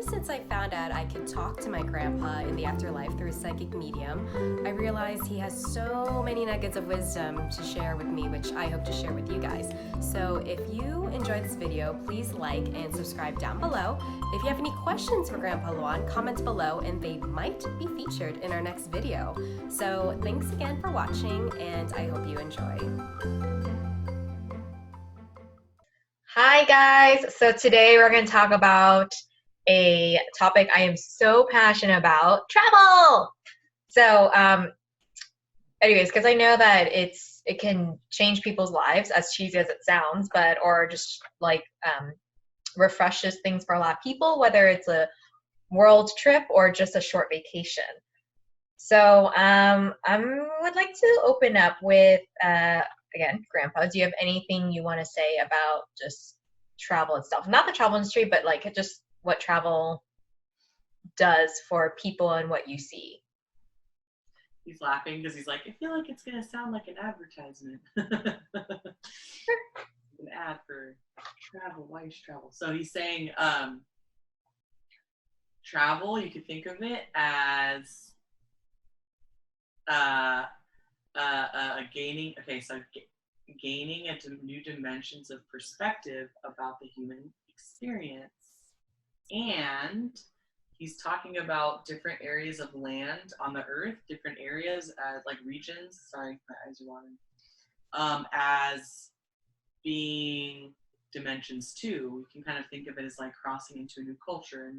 since I found out I could talk to my grandpa in the afterlife through a psychic medium, I realized he has so many nuggets of wisdom to share with me, which I hope to share with you guys. So if you enjoyed this video, please like and subscribe down below. If you have any questions for Grandpa Luan, comment below and they might be featured in our next video. So thanks again for watching, and I hope you enjoy. Hi guys, so today we're going to talk about a topic I am so passionate about, travel. So anyways, because I know that it can change people's lives, as cheesy as it sounds, but or just like refreshes things for a lot of people, whether it's a world trip or just a short vacation. So I would like to open up with again, Grandpa, do you have anything you want to say about just travel itself? Not the travel industry, but like just what travel does for people and what you see. He's laughing because he's like, I feel like it's going to sound like an advertisement. An ad for travel. Why you should travel? So he's saying travel, you could think of it as gaining into new dimensions of perspective about the human experience. And he's talking about different areas of land on the earth, different areas like regions. Sorry, my eyes are watering. As being dimensions too. We can kind of think of it as like crossing into a new culture,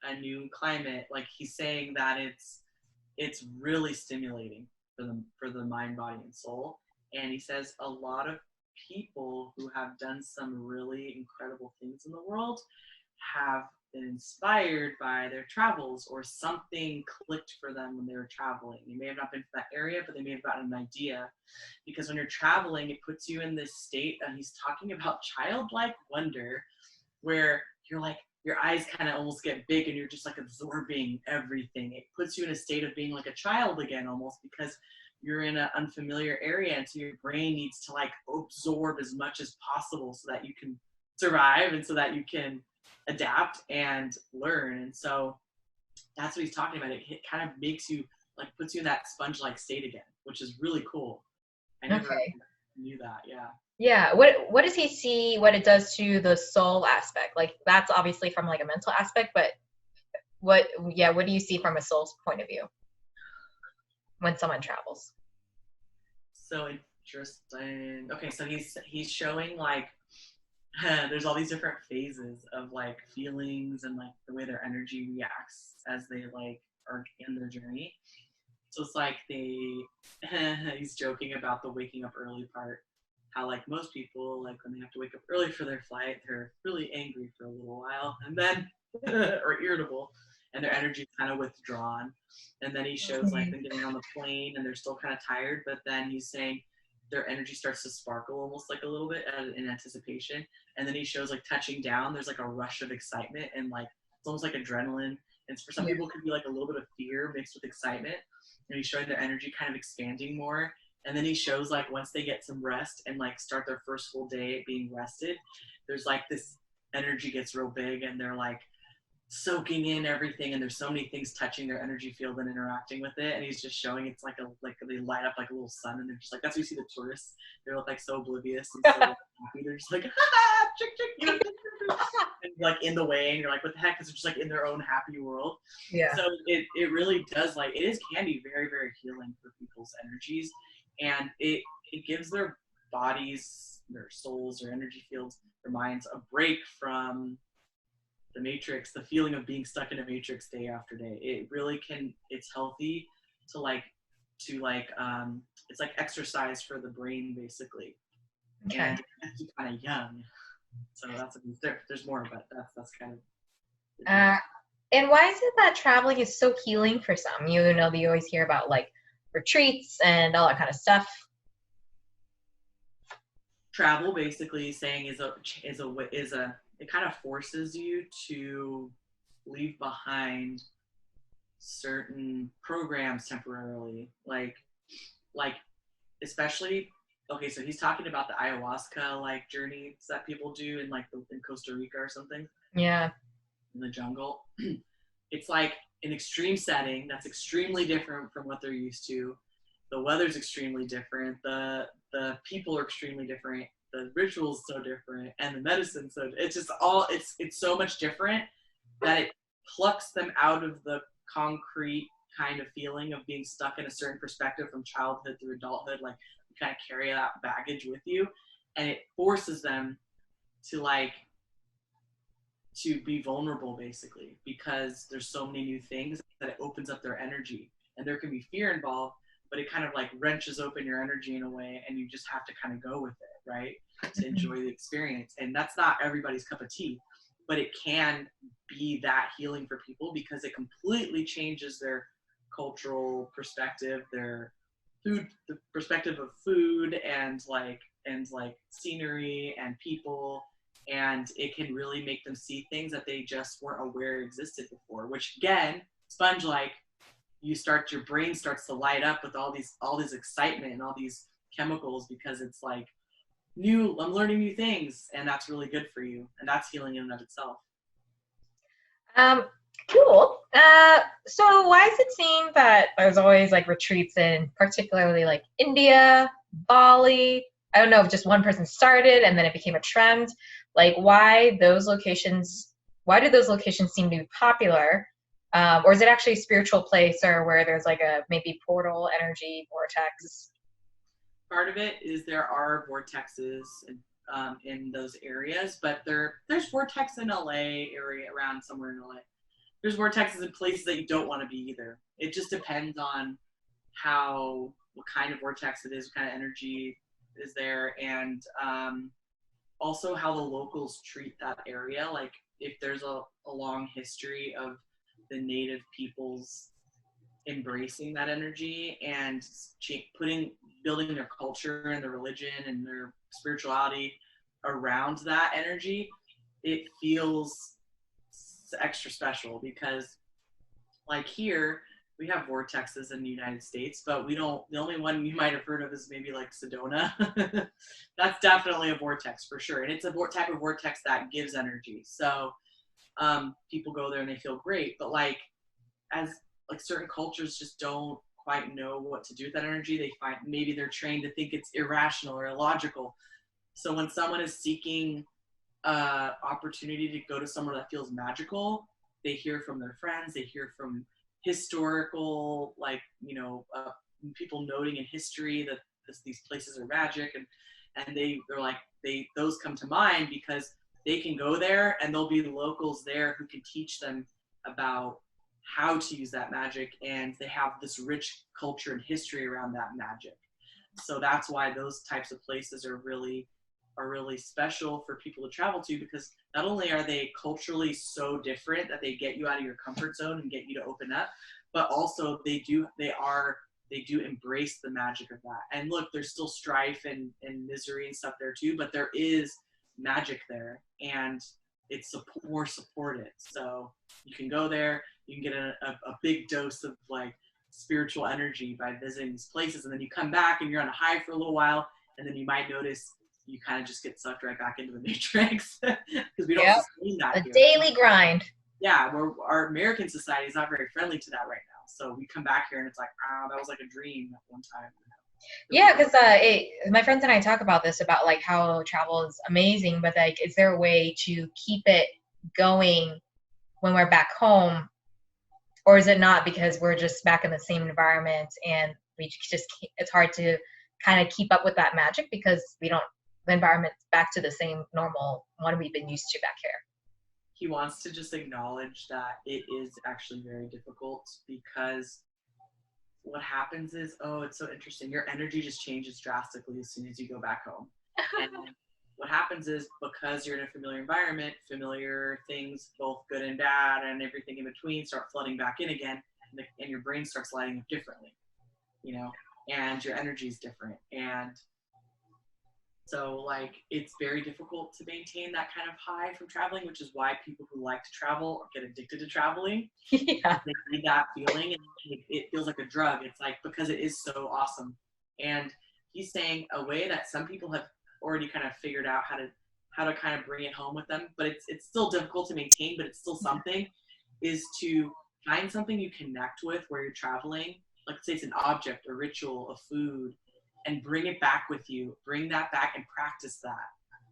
a new climate. Like he's saying that it's really stimulating for the mind, body, and soul. And he says a lot of people who have done some really incredible things in the world have been inspired by their travels, or something clicked for them when they were traveling. They may have not been to that area, but they may have gotten an idea. Because when you're traveling, it puts you in this state, and he's talking about childlike wonder, where you're like, your eyes kind of almost get big and you're just like absorbing everything. It puts you in a state of being like a child again, almost, because you're in an unfamiliar area, and so your brain needs to like absorb as much as possible so that you can survive and so that you can adapt and learn. And so that's what he's talking about. It kind of makes you like, puts you in that sponge-like state again, which is really cool. I never knew that. Yeah. What does he see what it does to the soul aspect? Like that's obviously from like a mental aspect, but what do you see from a soul's point of view when someone travels? So interesting. Okay, so he's showing like there's all these different phases of like feelings and like the way their energy reacts as they like are in their journey. So it's like he's joking about the waking up early part. How like most people, like when they have to wake up early for their flight, they're really angry for a little while, and then or irritable, and their energy is kind of withdrawn. And then he shows like them getting on the plane and they're still kind of tired, but then he's saying their energy starts to sparkle almost like a little bit in anticipation. And then he shows like touching down, there's like a rush of excitement, and like it's almost like adrenaline. And for some people it could be like a little bit of fear mixed with excitement. And he's showing their energy kind of expanding more. And then he shows like once they get some rest and like start their first full day being rested, there's like this energy gets real big, and they're like soaking in everything, and there's so many things touching their energy field and interacting with it. And he's just showing it's like they light up like a little sun, and they're just like, that's what you see the tourists, they're like so oblivious and so happy. They're just like chick, chick, you know, and like in the way, and you're like, what the heck, because they're just like in their own happy world. So it really does, like, can be very, very healing for people's energies, and it gives their bodies, their souls, their energy fields, their minds a break from the matrix, the feeling of being stuck in a matrix day after day. It really can, it's healthy to it's like exercise for the brain basically. And it keeps you kind of young. So there's more, but that's kind of and why is it that traveling is so healing for some? You know, you always hear about like retreats and all that kind of stuff. Travel basically saying it kind of forces you to leave behind certain programs temporarily, like especially, okay, so he's talking about the ayahuasca like journeys that people do in like in Costa Rica or something. Yeah. in the jungle. It's like an extreme setting that's extremely different from what they're used to. The weather's extremely different. The people are extremely different. The ritual's so different, and the medicine. So it's just all it's so much different that it plucks them out of the concrete kind of feeling of being stuck in a certain perspective from childhood through adulthood. Like you kind of carry that baggage with you, and it forces them to to be vulnerable basically, because there's so many new things that it opens up their energy, and there can be fear involved, but it kind of like wrenches open your energy in a way, and you just have to kind of go with it, right? To enjoy the experience. And that's not everybody's cup of tea, but it can be that healing for people because it completely changes their cultural perspective, their food, the perspective of food and like scenery and people. And it can really make them see things that they just weren't aware existed before, which again, sponge like, your brain starts to light up with all this excitement and all these chemicals, because it's like I'm learning new things, and that's really good for you, and that's healing in and of itself. Cool. So why does it seem that there's always like retreats in particularly like India, Bali? I don't know if just one person started and then it became a trend. Like why do those locations seem to be popular? Or is it actually a spiritual place, or where there's like a maybe portal energy vortex? Part of it is there are vortexes in those areas, but there's vortex in LA area, around somewhere in LA. There's vortexes in places that you don't want to be either. It just depends on what kind of vortex it is, what kind of energy is there, and also how the locals treat that area. Like if there's a long history of the native peoples embracing that energy and building their culture and their religion and their spirituality around that energy, it feels extra special. Because like here we have vortexes in the United States, but the only one you might have heard of is maybe like Sedona. That's definitely a vortex for sure, and it's a type of vortex that gives energy. So people go there and they feel great, but as certain cultures just don't quite know what to do with that energy. They find maybe they're trained to think it's irrational or illogical. So when someone is seeking opportunity to go to somewhere that feels magical, they hear from their friends, they hear from historical, people noting in history that these places are magic, and those come to mind because they can go there and there'll be locals there who can teach them about how to use that magic, and they have this rich culture and history around that magic. So that's why those types of places are really special for people to travel to, because not only are they culturally so different that they get you out of your comfort zone and get you to open up, but also they do embrace the magic of that. And look, there's still strife and misery and stuff there too, but there is magic there, and it's more supported. So you can go there, you can get a big dose of spiritual energy by visiting these places, and then you come back and you're on a high for a little while, and then you might notice you kind of just get sucked right back into the matrix because we don't sustain that. A daily grind. Yeah, our American society is not very friendly to that right now. So we come back here and it's like, that was like a dream at one time. Yeah, because my friends and I talk about this, about how travel is amazing, but is there a way to keep it going when we're back home, or is it not, because we're just back in the same environment and it's hard to kind of keep up with that magic because the environment's back to the same normal one we've been used to back here? He wants to just acknowledge that it is actually very difficult, because what happens is, it's so interesting, your energy just changes drastically as soon as you go back home. And what happens is, because you're in a familiar environment, familiar things, both good and bad and everything in between, start flooding back in again, and your brain starts lighting up differently, and your energy is different. And so it's very difficult to maintain that kind of high from traveling, which is why people who like to travel get addicted to traveling. Yeah. They need that feeling, and it feels like a drug. It's because it is so awesome. And he's saying a way that some people have already kind of figured out how to how to kind of bring it home with them, but it's still difficult to maintain, but it's still something, is to find something you connect with where you're traveling. Like, let's say it's an object, a ritual, a food, and bring it back with you. Bring that back and practice that,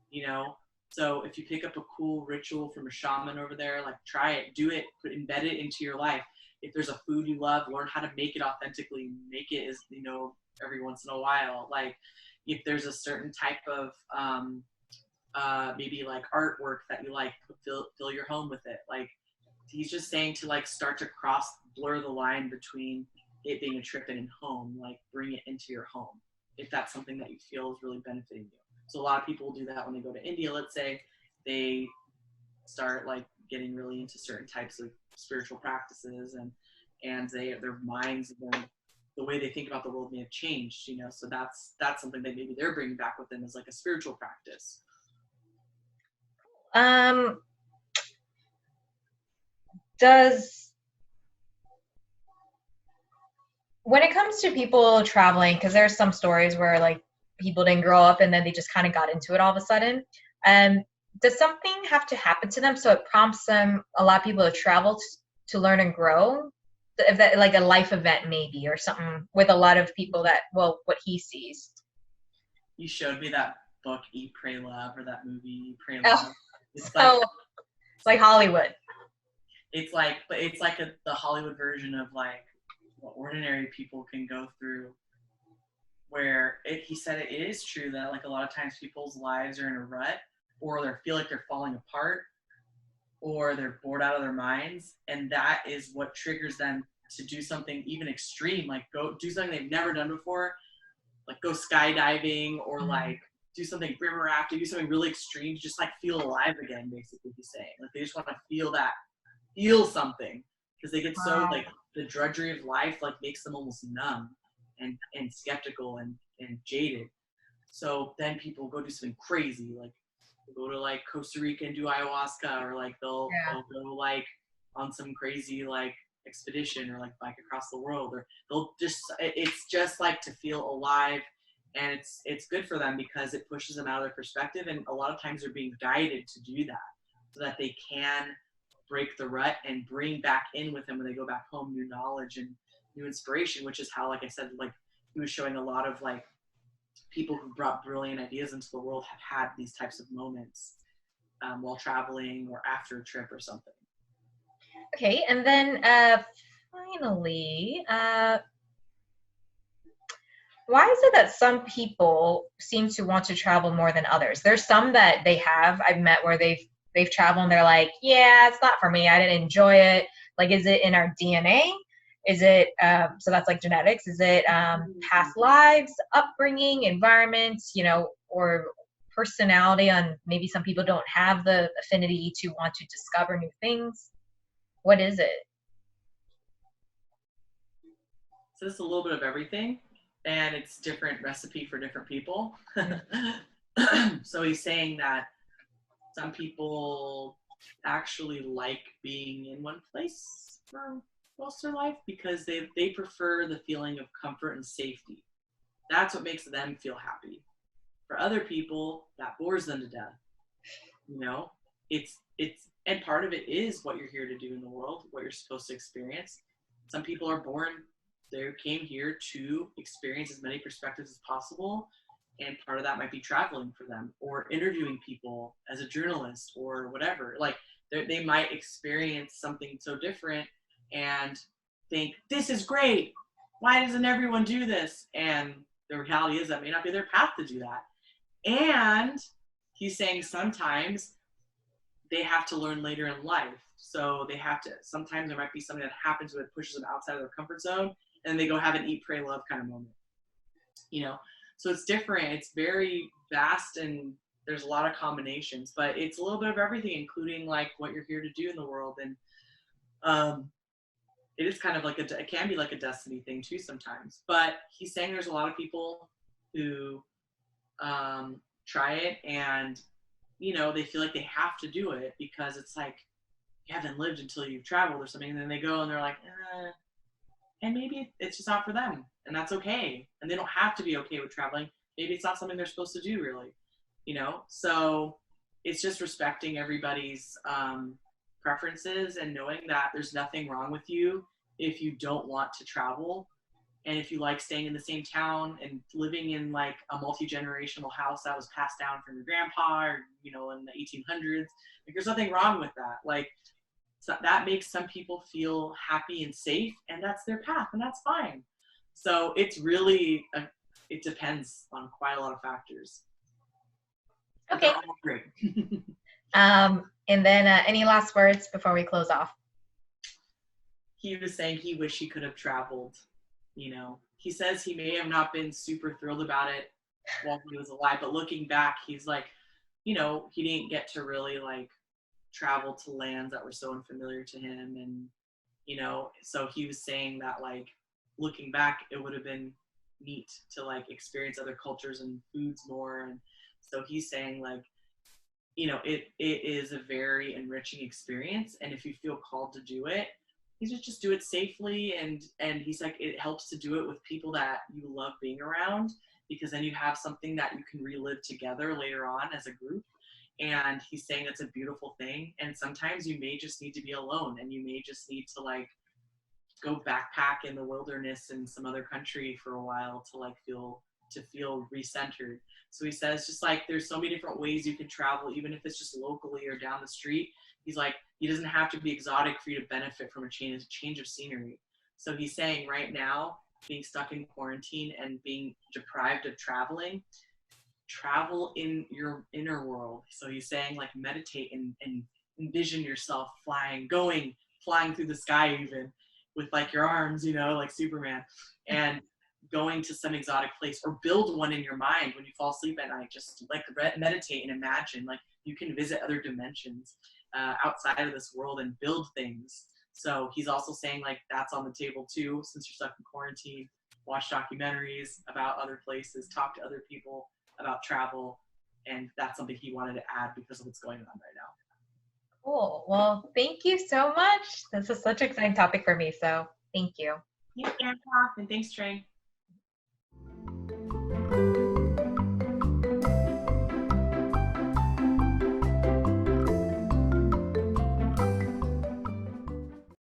you know? So if you pick up a cool ritual from a shaman over there, like try it, do it, embed it into your life. If there's a food you love, learn how to make it authentically. Make it as, you know, every once in a while. Like if there's a certain type of maybe like artwork that you like, fill your home with it. Like he's just saying to like start to blur the line between it being a trip and home, like bring it into your home if that's something that you feel is really benefiting you. So a lot of people will do that when they go to India. Let's say they start like getting really into certain types of spiritual practices, and their minds and the way they think about the world may have changed, you know. So that's something that maybe they're bringing back with them as like a spiritual practice. When it comes to people traveling, because there's some stories where like people didn't grow up and then they just kind of got into it all of a sudden, does something have to happen to them so it prompts them, a lot of people to travel to learn and grow? If that, like a life event maybe, or something with a lot of people that, well, what he sees. You showed me that book, Eat, Pray, Love, or that movie, Eat, Pray, Oh, Love. It's so like Hollywood. It's like, but it's like the Hollywood version of like what ordinary people can go through, where he said it is true that like a lot of times people's lives are in a rut, or they feel like they're falling apart, or they're bored out of their minds, and that is what triggers them to do something even extreme, like go do something they've never done before, like go skydiving, or like do something river rafting, do something really extreme to just like feel alive again, basically he's saying. Like they just want to feel something, because they get so like the drudgery of life like makes them almost numb and skeptical and jaded. So then people go do something crazy, like go to like Costa Rica and do ayahuasca, or like they'll go like on some crazy like expedition, or like bike across the world, or they'll just, it's just like to feel alive. And it's good for them because it pushes them out of their perspective, and a lot of times they're being guided to do that so that they can break the rut and bring back in with them when they go back home new knowledge and new inspiration, which is how, like I said, like he was showing a lot of like people who brought brilliant ideas into the world have had these types of moments while traveling or after a trip or something. Okay, and then finally, why is it that some people seem to want to travel more than others? There's some that I've met where they've traveled and they're like, yeah, it's not for me. I didn't enjoy it. Like, is it in our DNA? Is it, so that's like genetics. Is it past lives, upbringing, environments, you know, or personality on maybe some people don't have the affinity to want to discover new things? What is it? So it's a little bit of everything, and it's different recipe for different people. So he's saying that some people actually like being in one place for most of their life because they prefer the feeling of comfort and safety. That's what makes them feel happy. For other people, that bores them to death. You know, it's and part of it is what you're here to do in the world, what you're supposed to experience. Some people are born, they came here to experience as many perspectives as possible, and part of that might be traveling for them, or interviewing people as a journalist, or whatever. Like they might experience something so different and think, this is great, why doesn't everyone do this? And the reality is that may not be their path to do that. And he's saying sometimes they have to learn later in life. So they have to, sometimes there might be something that happens that pushes them outside of their comfort zone, and they go have an eat, pray, love kind of moment. You know, so it's different. It's very vast, and there's a lot of combinations, but it's a little bit of everything, including like what you're here to do in the world. And it is kind of like it can be like a destiny thing too sometimes. But he's saying there's a lot of people who try it, and you know, they feel like they have to do it because it's like you haven't lived until you've traveled or something, and then they go and they're like, and maybe it's just not for them, and that's okay. And they don't have to be okay with traveling. Maybe it's not something they're supposed to do, really, you know. So it's just respecting everybody's preferences and knowing that there's nothing wrong with you if you don't want to travel. And if you like staying in the same town and living in like a multi-generational house that was passed down from your grandpa or, you know, in the 1800s, like there's nothing wrong with that. Like, so that makes some people feel happy and safe, and that's their path, and that's fine. So it's really, it depends on quite a lot of factors. Okay. Great. And then any last words before we close off? He was saying he wished he could have traveled. You know, he says he may have not been super thrilled about it while he was alive, but looking back, he's like, you know, he didn't get to really like travel to lands that were so unfamiliar to him. And, you know, so he was saying that like looking back, it would have been neat to like experience other cultures and foods more. And so he's saying like, you know, it is a very enriching experience. And if you feel called to do it, he's just do it safely. And he's like, it helps to do it with people that you love being around, because then you have something that you can relive together later on as a group. And he's saying it's a beautiful thing. And sometimes you may just need to be alone, and you may just need to like go backpack in the wilderness in some other country for a while to like feel recentered. So he says just like there's so many different ways you can travel, even if it's just locally or down the street. He's like, it doesn't have to be exotic for you to benefit from a change of scenery. So he's saying right now, being stuck in quarantine and being deprived of traveling, travel in your inner world. So he's saying like meditate and envision yourself flying through the sky, even with like your arms, you know, like Superman, and going to some exotic place, or build one in your mind when you fall asleep at night. Just like meditate and imagine like you can visit other dimensions outside of this world and build things. So he's also saying like that's on the table too, since you're stuck in quarantine. Watch documentaries about other places, talk to other people about travel, and that's something he wanted to add because of what's going on right now. Cool. Well, thank you so much. This is such an exciting topic for me, so thank you. Yeah, and thanks, Trey.